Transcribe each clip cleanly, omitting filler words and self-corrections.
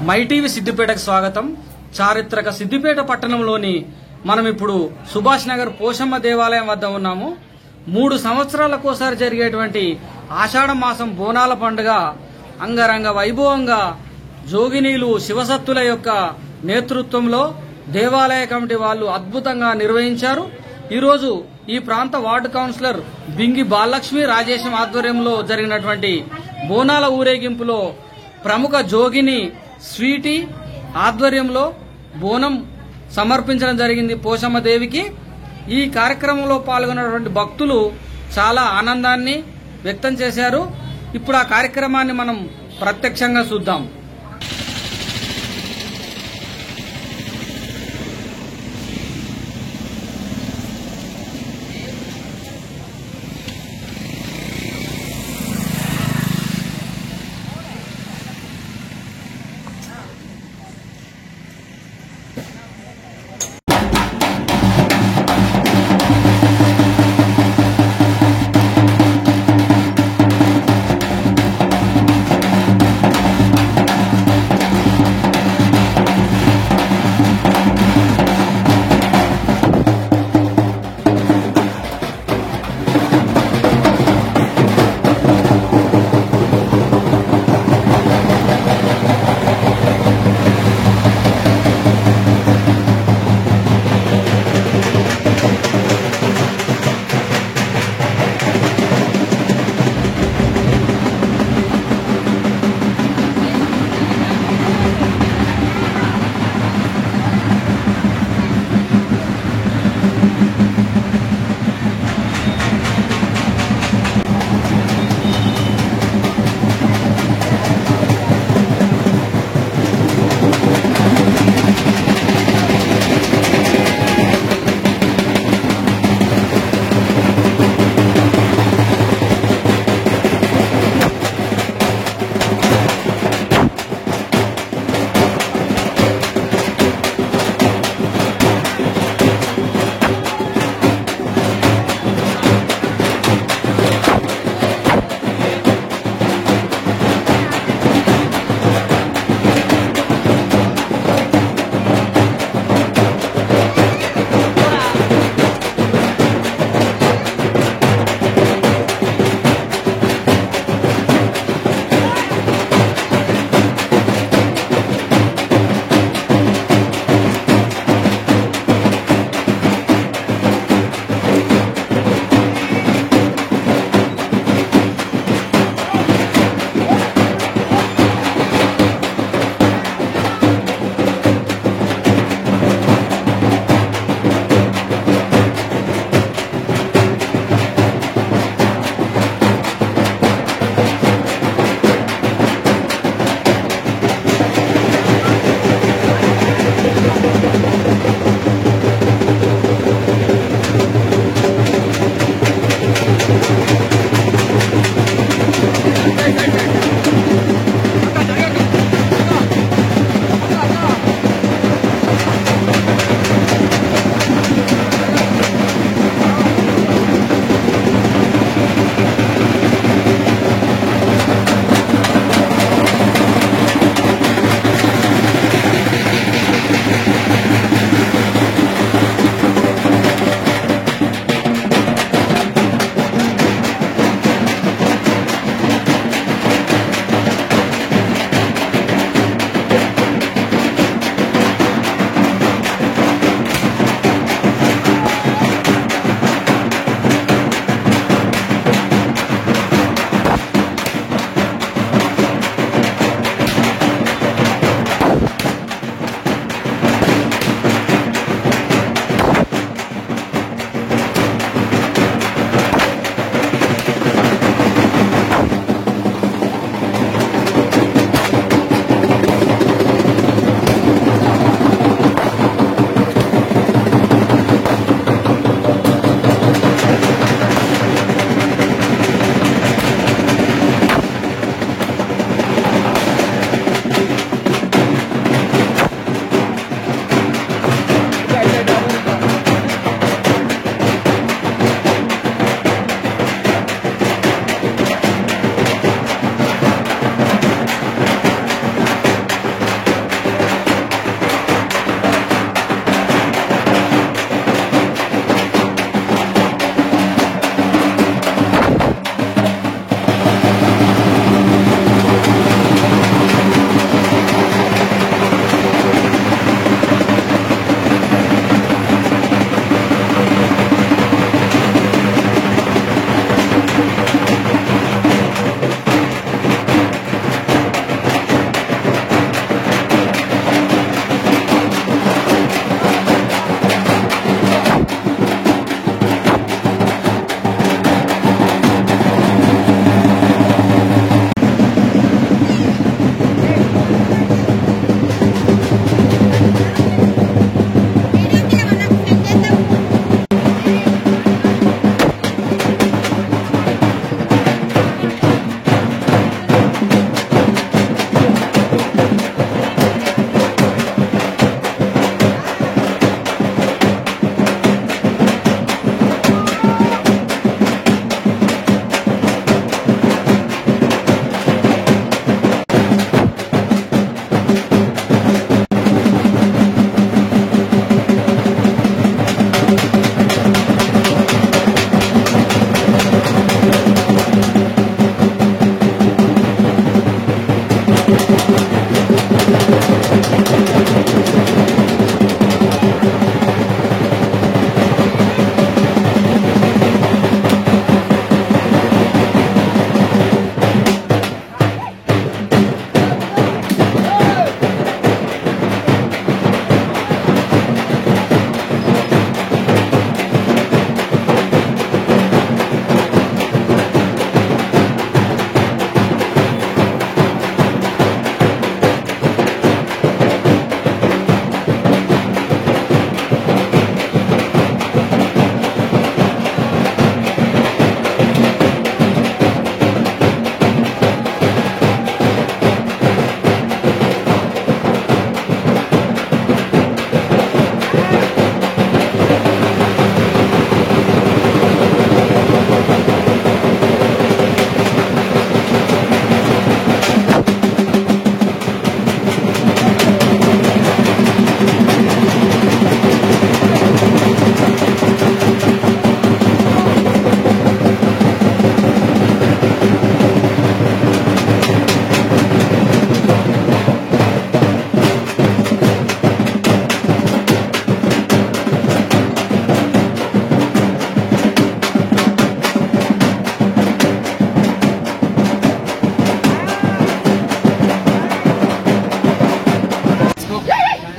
MyTV సిద్దిపేటకు స్వాగతం. చారిత్రక సిద్దిపేట పట్టణంలోని మనం ఇప్పుడు సుభాష్ నగర్ పోషమ్మ దేవాలయం వద్ద ఉన్నాము. 3 సంవత్సరాలకోసారి జరిగేటువంటి ఆషాఢ మాసం బోనాల పండుగ అంగరంగ వైభవంగా జోగినీలు శివసత్తుల యొక్క నేతృత్వంలో దేవాలయ కమిటీ వాళ్ళు అద్భుతంగా నిర్వహించారు. ఈరోజు ఈ ప్రాంత వార్డు కౌన్సిలర్ బింగి బాలలక్ష్మి రాజేశం ఆధ్వర్యంలో జరిగినటువంటి బోనాల ఊరేగింపులో ప్రముఖ జోగిని స్వీటీ ఆధ్వర్యంలో బోనం సమర్పించడం జరిగింది పోషమ్మ దేవికి. ఈ కార్యక్రమంలో పాల్గొన్నటువంటి భక్తులు చాలా ఆనందాన్ని వ్యక్తం చేశారు. ఇప్పుడు ఆ కార్యక్రమాన్ని మనం ప్రత్యక్షంగా చూద్దాం.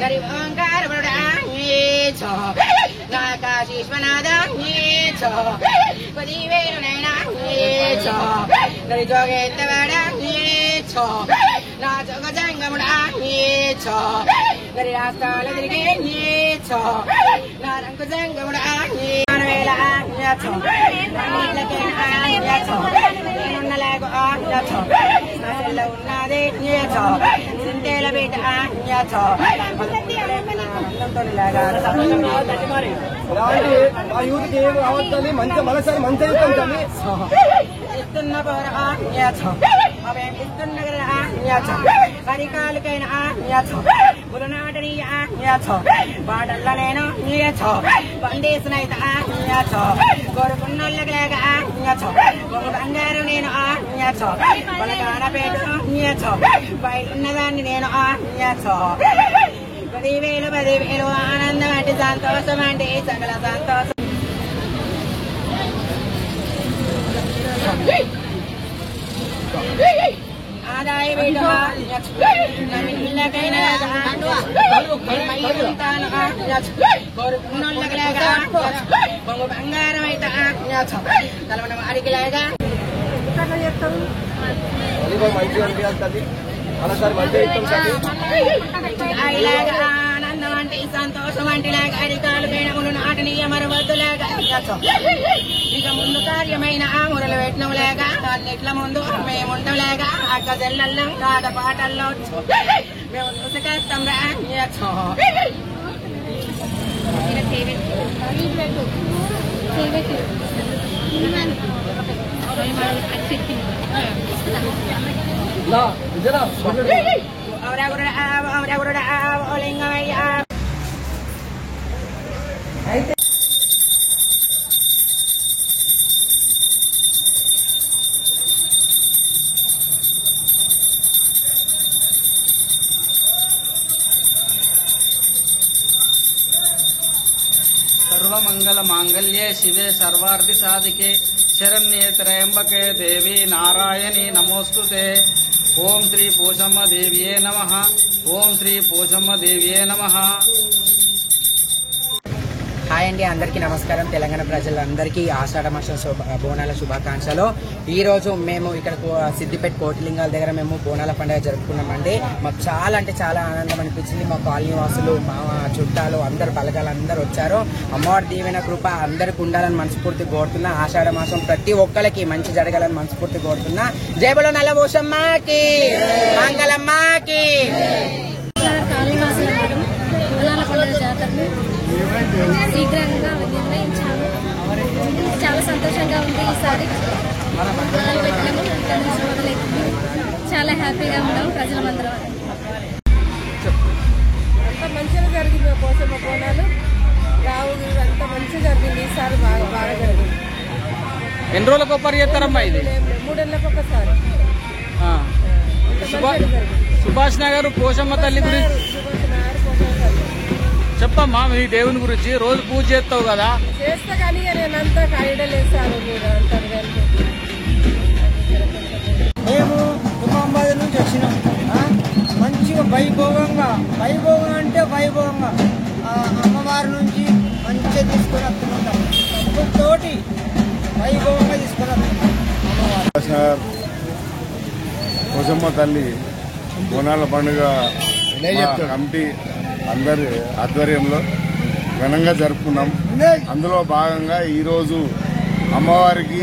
గరి ఓంకార నాకాశీశ్వనాథ పదివేలు నైనా గరి జోగేత్తవాడ నా జోగ జంగముడా గరి రాష్ట్రాల తిరిగి నా రంగు జంగముడా వేళ నేనున్నలాగు ఉన్నది సింతేల బిడ్డ మంచి మనసారి మంచి ఇస్తున్న హరికాలకైన గురునాటని పాటల్లో నేను బండేసినైతే కోరుకున్నోళ్ళకి లేక బంగారు నేను పలకానపేట బయట ఉన్నదాన్ని నేను 10,000 ఆనందం అంటే సంతోషం అంటే సకల సంతోషం ఆదాయ బిడ్డకైనా కోరుకున్నోళ్ళకి లేక బొంగు బంగారం అయితే తలవన వాడికి లేక ఆనందం అంటే సంతోషం అంటే లేక అడికాలు పేణములు నాటనీయ మరవద్దు లేక ఇక ముందు కార్యమైన మురలు పెట్టడం లేక అన్నిట్ల ముందు మేముండం లేక అక్క చెల్లెళ్ళం కాట పాటల్లో మేము చూసుకేస్తాం అయితే సర్వమంగళ మాంగళ్యే శివే సర్వార్థి సాధికే శరణ్యే త్రయంబకే దేవి నారాయణి నమోస్తుతే ఓం శ్రీ పోషమ్మ దేవ్యే నమః ఓం శ్రీ పోషమ్మ దేవ్యే నమః. హాయ్ అండి, అందరికీ నమస్కారం. తెలంగాణ ప్రజలందరికీ ఆషాఢ మాసం బోనాల శుభాకాంక్షలు. ఈ రోజు మేము ఇక్కడ సిద్దిపేట కోటిలింగాల దగ్గర మేము బోనాల పండుగ జరుపుకున్నామండి. మాకు చాలా అంటే చాలా ఆనందం అనిపించింది. మా కాలనీ వాసులు, మా చుట్టాలు అందరు బలగాలు అందరు వచ్చారు. అమ్మవారి దీవెన కృప అందరికి ఉండాలని మనస్ఫూర్తి కోరుతున్నా. ఆషాఢ మాసం ప్రతి ఒక్కరికి మంచి జరగాలని మనస్ఫూర్తి కోరుతున్నా. జై బలో నల్ల పోషమ్మకి, మంగళమ్మకి. శీఘ్రంగా నిర్ణయించాము. చాలా సంతోషంగా ఉంది. ఈసారి చాలా హ్యాపీగా ఉన్నాం ప్రజలందరం. అంత మంచిగా జరిగింది. పోసమ్మ బోనాలు రావులు అంత మంచిగా జరిగింది. ఈసారి బాగా జరిగింది. ఎన్ని రోజులకు ఒకసారి చేస్తారమ్మా ఇది? 3 నెలలకు ఒకసారి. సుభాష్ నగర్ పోషమ్మ తల్లి గురించి చెప్పమ్మా. మీ దేవుని గురించి రోజు పూజ చేస్తావు కదా? చేస్తా కానీ నేనంతా ఐడల్ వేస్తాను మీరు అంటారు. మేము కుమాంబాద్ నుంచి వచ్చినాం. మంచిగా వైభవంగా అంటే వైభవంగా అమ్మవారి నుంచి మంచిగా తీసుకొని వస్తున్నాం. తోటి వైభవంగా తీసుకొని వస్తున్నాం. పోషమ్మ తల్లి బోనాల పండుగ కమిటీ అందరి ఆధ్వర్యంలో ఘనంగా జరుపుకున్నాం. అందులో భాగంగా ఈరోజు అమ్మవారికి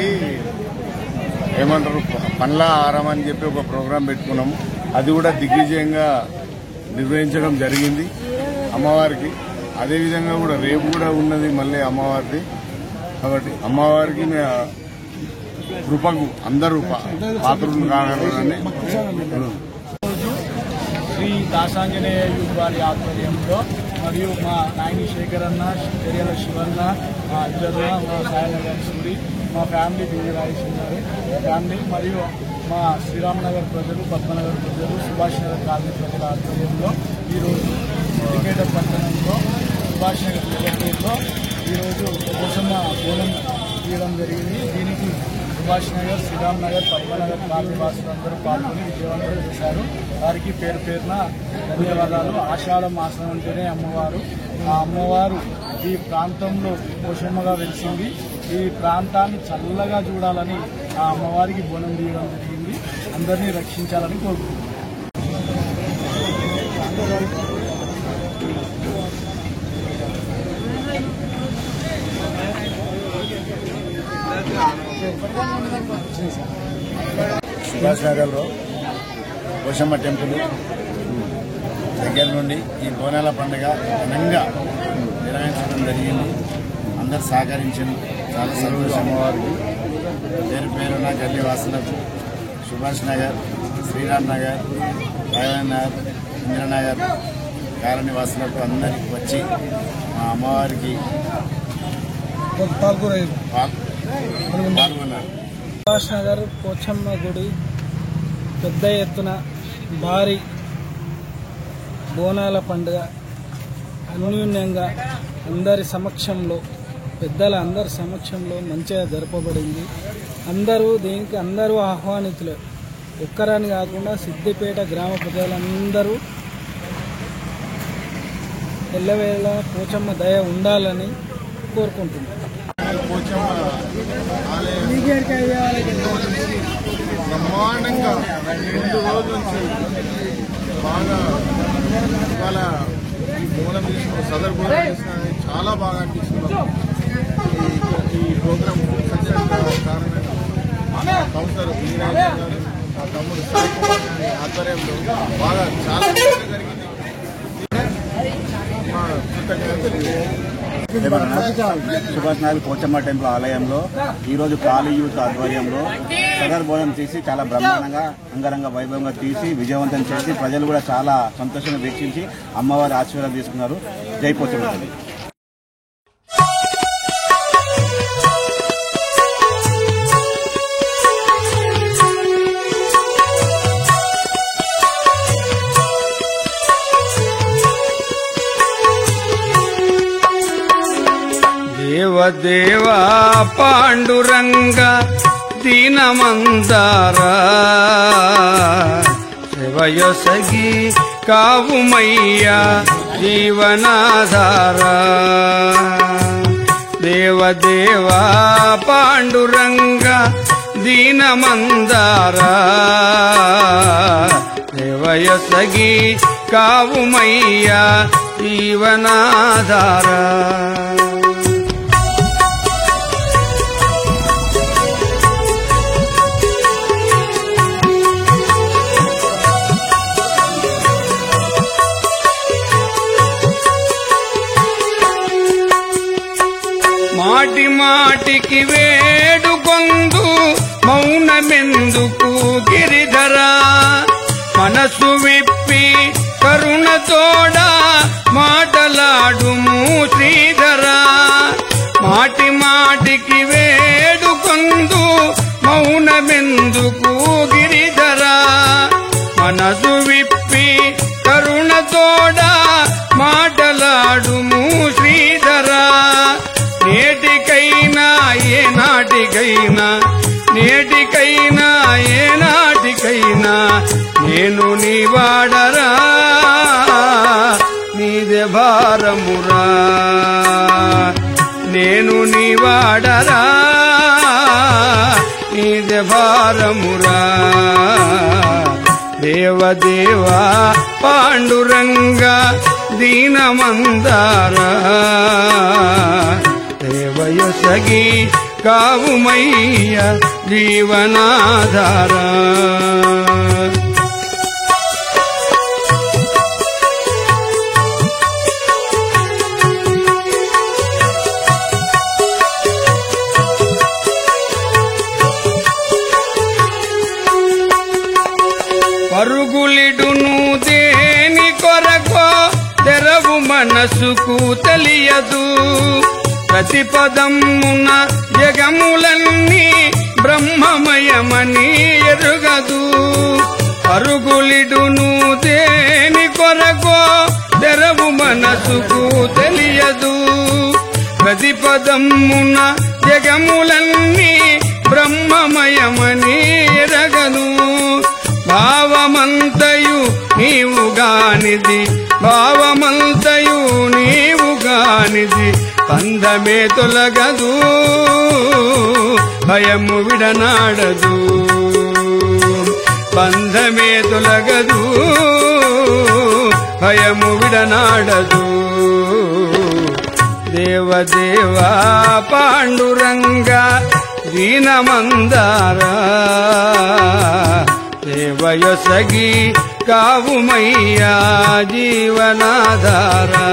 ఏమంటారు పండ్ల ఆహారం అని చెప్పి ఒక ప్రోగ్రాం పెట్టుకున్నాము. అది కూడా దిగ్విజయంగా నిర్వహించడం జరిగింది అమ్మవారికి. అదేవిధంగా కూడా రేపు కూడా ఉన్నది మళ్ళీ అమ్మవారిది. కాబట్టి అమ్మవారికి కృపకు అందరూ పాత్రలు కాగలరని శ్రీ దాసాంజనేయ యూత్ వారి ఆధ్వర్యంలో మరియు మా నాయని శేఖర్ అన్న, చర్యల శివన్న, మా అజ్జన్న, మా సాయినగర్ సూరి, మా ఫ్యామిలీ రాయిస్ ఉన్నారు ఫ్యామిలీ, మరియు మా శ్రీరామనగర్ ప్రజలు, పద్మనగర్ ప్రజలు, సుభాష్ నగర్ కాలనీ ప్రజల ఆధ్వర్యంలో ఈరోజు సిద్దిపేట పట్టణంలో సుభాష్ నగర్ సెక్రటరీలో ఈరోజు పోషమ్మ బోనం తీయడం జరిగింది. దీనికి సుభాష్ నగర్, శ్రీరామ్ నగర్, పద్మనగర్ కాలనీవాసులందరూ పాల్గొని విజయవంతం చేశారు. వారికి పేరు పేరున ధన్యవాదాలు. ఆషాఢ మాసం అంటేనే అమ్మవారు. ఆ అమ్మవారు ఈ ప్రాంతంలో పోషమ్మగా వెలిసింది. ఈ ప్రాంతాన్ని చల్లగా చూడాలని ఆ అమ్మవారికి బోనం తీయడం జరిగింది. అందరినీ రక్షించాలని కోరుకుంటున్నాను. సుభాష్ నగర్లో పోషమ్మ టెంపుల్ దగ్గర నుండి ఈ బోనాల పండుగ ఘనంగా నిర్వహించడం జరిగింది. అందరు సహకరించింది. చాలా సంతోషం. అమ్మవారికి పేరు పేరున గల్లీవాసులకు, సుభాష్ నగర్, శ్రీరామ్ నగర్, రాయవన్ నగర్, ఇంద్రనగర్ కాలనీవాసులకు అందరికి వచ్చి మా అమ్మవారికి పాల్గొన్నారు. సుభాష్ నగర్ పోచమ్మ గుడి పెద్ద ఎత్తున భారీ బోనాల పండుగ అన్యూన్యంగా అందరి సమక్షంలో, పెద్దల అందరి సమక్షంలో మంచిగా జరపబడింది. దీనికి అందరూ ఆహ్వానితులే, ఒక్కరని కాకుండా సిద్దిపేట గ్రామ ప్రజలందరూ ఎల్లవేళ పోచమ్మ దయ ఉండాలని కోరుకుంటున్నాను. బ్రహ్మాండంగా 2 రోజుల నుంచి బాగా ఇవాళ ఈ బోనం తీసుకున్న సదర్ బోనం చేసిన చాలా బాగా అనిపిస్తుంది. ఈ ప్రోగ్రాం కారణంగా కౌన్సిలర్ వీరాజు గారు, ఆ తమ్ముడు సాయి కుమార్ గారి ఆధ్వర్యంలో బాగా చాలా జరిగింది. సుభాష్ నగర్ పోచమ్మ టెంపుల్ ఆలయంలో ఈరోజు కాళీ యూత్ ఆధ్వర్యంలో సదర్ బోనం తీసి చాలా బ్రహ్మాండంగా అంగరంగ వైభవంగా తీసి విజయవంతం చేసి ప్రజలు కూడా చాలా సంతోషంగా వీక్షించి అమ్మవారి ఆశీర్వాదం తీసుకున్నారు. జై పోచమ్మ తల్లి. దేవదేవా పాండురంగ దీనమందారా శివయొసగి కావుమయ్యా జీవనాధారా. దేవదేవా పాండురంగ దీనమందారా శివయొసగి కావుమయ్యా జీవనాధారా. మాటి మాటికి వేడుకొందు మౌనమెందుకు గిరిధరా, మనసు విప్పి కరుణతోడా మాటలాడుము శ్రీధరా. మాటి మాటికి వేడుకొందు మౌనమెందుకు గిరిధరా, మనసు విప్పి కరుణతోడా మాటలాడుము శ్రీధరా. నేటికైనా ఏనాటికైనా, నేటికైనా ఏనాటికైనా నేను నీ వాడరా, నీదే భారమురా. నేను నీ వాడరా, నీదే భారమురా. దేవదేవా పాండురంగ దీనమందారా దేవయొసగి కావుమయ్య జీవనాధారా. పరుగులిడును దేని కొరకో తెరవు మనసుకు తెలియదు, ప్రతిపదమున జగములన్నీ బ్రహ్మమయమని ఎరుగదు. పరుగులిడును దేని కొరకో తెరవు మనసుకు తెలియదు, ప్రతిపదమున జగములన్నీ బ్రహ్మమయమని ఎరగను భావమంతయు నీవుగానిది భావమంతయు నీవుగానిది పందమే తొలగదు భయము విడనాడదు బంధమే తొలగదు భయము విడనాడదు దేవదేవా పాండురంగ దీనమందారా దేవయొసగి కావుమయ్యా జీవనాధారా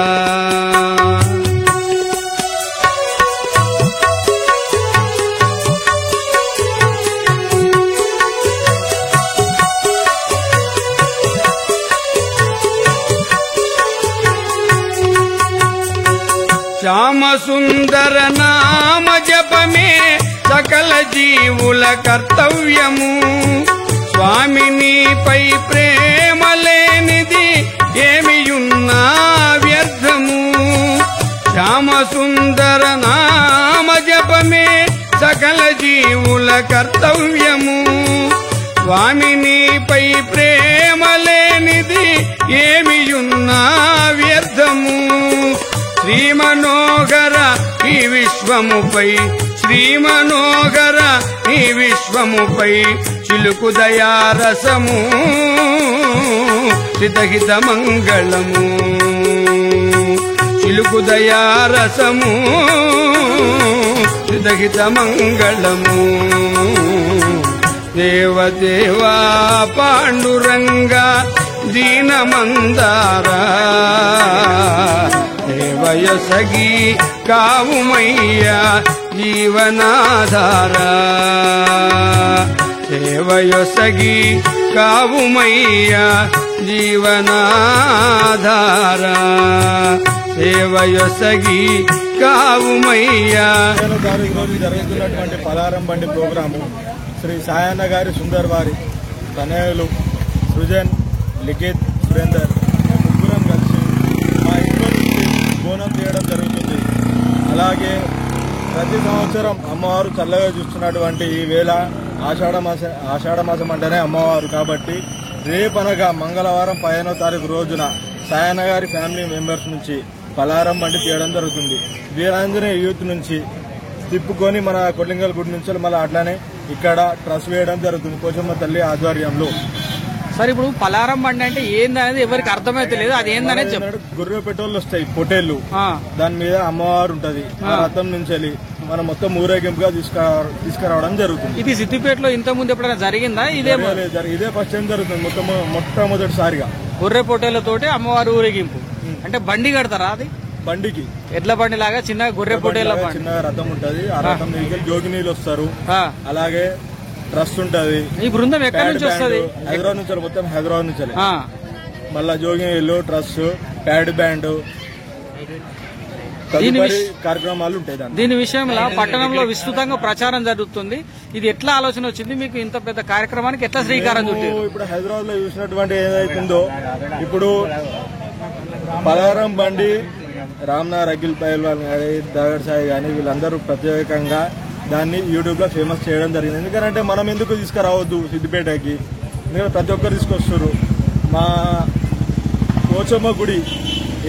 శ్యామ సుందర నామ జపమే సకల జీవుల కర్తవ్యము స్వామి నీపై ప్రేమ లేనిది ఏమియున్నా వ్యర్థము శ్యామ సుందర నామ జపమే సకల జీవుల కర్తవ్యము స్వామి నీపై ప్రేమ లేనిది ఏమియున్నా వ్యర్థము శ్రీమనోహర ఈ విశ్వముపై శ్రీమనోహర ఈ విశ్వముపై చిలుకు దయారసము హితహిత మంగళము చిలుకు దయారసము హితహిత మంగళము దేవదేవా పాండురంగ దీనమందారా దేవయొసగి కావుమయ్యా జీవనాధారా దేవయొసగి కావుమయ్యా జీవనాధారా దేవయొసగి కావుమయ్యా. ఈరోజు జరుగుతున్నటువంటి పలారం బండి ప్రోగ్రాము శ్రీ సాయన్న గారి సుందర్ వారి తనయులు సృజన్ లిఖిత్ సురేందర్ ముగ్గురం కలిసి మా ఇంట్లో నుంచి బోనం చేయడం జరుగుతుంది. అలాగే ప్రతి సంవత్సరం అమ్మవారు చల్లగా చూస్తున్నటువంటి ఈ వేళ ఆషాఢ మాసం అంటేనే అమ్మవారు కాబట్టి రేపనగా మంగళవారం 15వ తారీఖు రోజున సాయన్న గారి ఫ్యామిలీ మెంబర్స్ నుంచి పలారం బండి తీయడం జరుగుతుంది. వీరాంజనేయ యూత్ నుంచి తిప్పుకొని మన కొట్లింగల్ గుడి నుంచి మళ్ళీ అట్లానే ఇక్కడ ట్రస్ వేయడం జరుగుతుంది పోచమ్మ తల్లి ఆధ్వర్యంలో. సార్ ఇప్పుడు పలారం బండి అంటే ఏందనేది ఎవరికి అర్థమైతే లేదు, అది ఏందనేది చెప్పండి. గొర్రె పెట్రోల్ వస్తాయి పొటేళ్లు, దాని మీద అమ్మవారు ఉంటది. ఆ రథం నుంచి మనం మొత్తం ఊరేగింపుగా తీసుకురావడం జరుగుతుంది. ఇది సిద్దిపేటలో ఇంత ముందు ఎప్పుడైనా జరిగిందా? ఇదే ఫస్ట్ టైం జరుగుతుంది మొట్టమొదటిసారిగా. గొర్రె పొటేళ్లతోటి అమ్మవారు ఊరేగింపు అంటే బండి కడతారా? అది బండికి ఎడ్ల బండి లాగా చిన్న గొర్రె పొటేళ్ల చిన్న రథం ఉంటది. ఆ రథం దగ్గర జోగినీళ్ళు వస్తారు. అలాగే ట్రస్ట్ ఉంటది. ఈ బృందం ఎక్కడి నుంచి వస్తుంది? హైదరాబాద్ నుంచి, మొత్తం హైదరాబాద్ నుంచి. మళ్ళా జోగినీళ్ళు, ట్రస్ట్, ప్యాడ్ బ్యాండ్ కార్యక్రమాలు ఉంటాయి. దీని విషయంలో పట్టణంలో విస్తృతంగా ప్రచారం జరుగుతుంది. ఇది ఎట్లా ఆలోచన వచ్చింది మీకు? ఇంత పెద్ద కార్యక్రమానికి ఎట్లా శ్రీకారం చుట్టారు? ఇప్పుడు హైదరాబాద్ లో చూసినటువంటి ఏదైతుందో ఇప్పుడు పలారం బండి రామ్నాథ్ అఖిల్ పైల్వాన్ కానీ దాగడ్ సాయి కానీ వీళ్ళందరూ ప్రత్యేకంగా దాన్ని యూట్యూబ్ లో ఫేమస్ చేయడం జరిగింది. ఎందుకంటే మనం ఎందుకు తీసుకురావద్దు సిద్దిపేటకి, ఎందుకంటే ప్రతి ఒక్కరు తీసుకొస్తారు. మా పోచమ్మ గుడి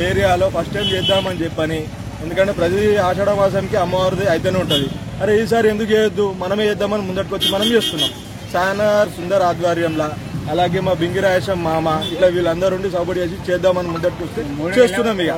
ఏరియాలో ఫస్ట్ టైం చేద్దామని చెప్పని, ఎందుకంటే ప్రతి ఆషాఢ మాసానికి అమ్మవారిది అయితేనే ఉంటుంది. అరే ఈసారి ఎందుకు చేయొద్దు, మనమే చేద్దామని ముందటికి వచ్చి మనం చేస్తున్నాం. సాయనర్ సుందర్ ఆధ్వర్యంలో, అలాగే మా బింగిరాయేశం మామ, ఇట్లా వీళ్ళందరూ ఉండి సపోర్ట్ చేసి చేద్దామని ముందటికి వస్తే చేస్తున్నాం. ఇక